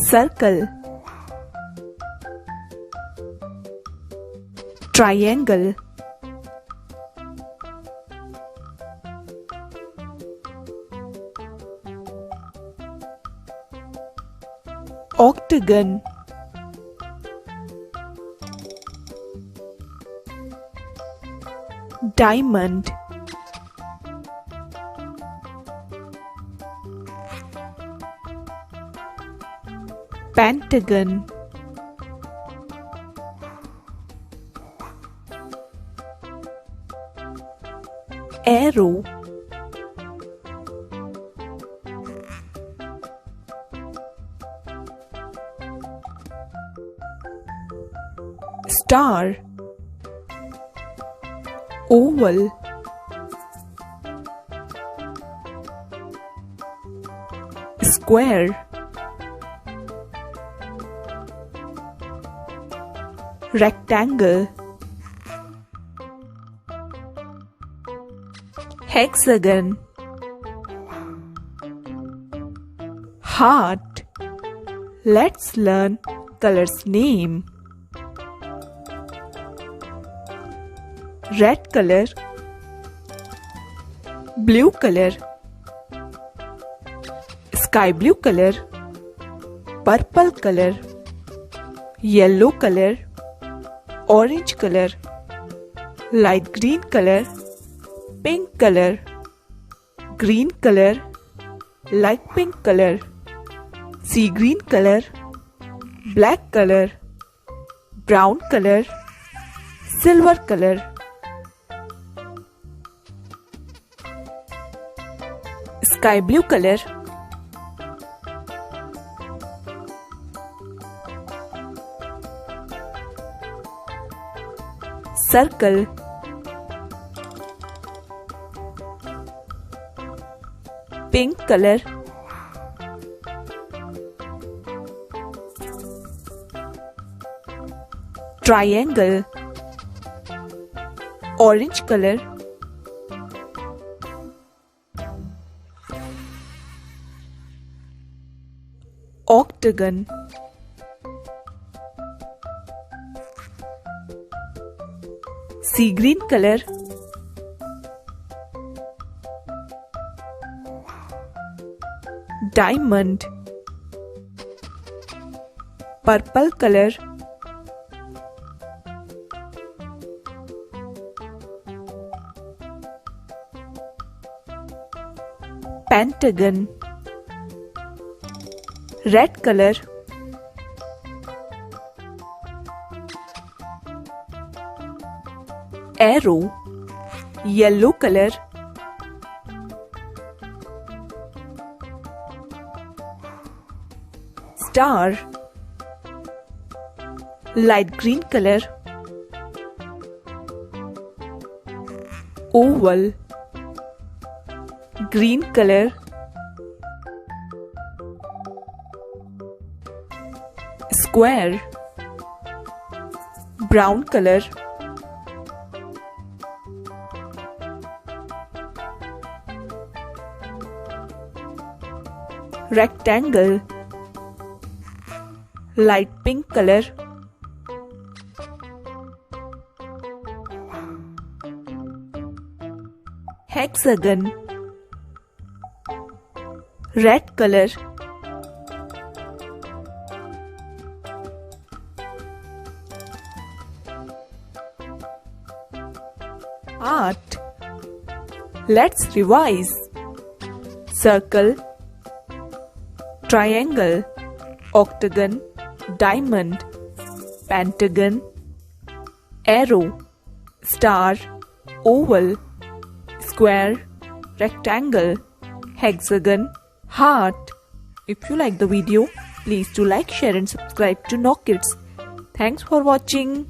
circle, triangle, octagon, diamond, pentagon, arrow, star, oval, square, rectangle, hexagon, heart. Let's learn colors name. Red color, blue color, sky blue color, purple color, yellow color, orange color, light green color, pink color, green color, light pink color, sea green color, black color, brown color, silver color. Sky blue color, circle, pink color, triangle, orange color, octagon, sea green color, diamond, purple color, pentagon, red color, arrow, yellow color, star, light green color, oval, green color, square, brown color, rectangle, light pink color, hexagon, red color, art. Let's revise. Circle, triangle, octagon, diamond, pentagon, arrow, star, oval, square, rectangle, hexagon, heart. If you like the video, please do like, share and subscribe to Know Kids. Thanks for watching.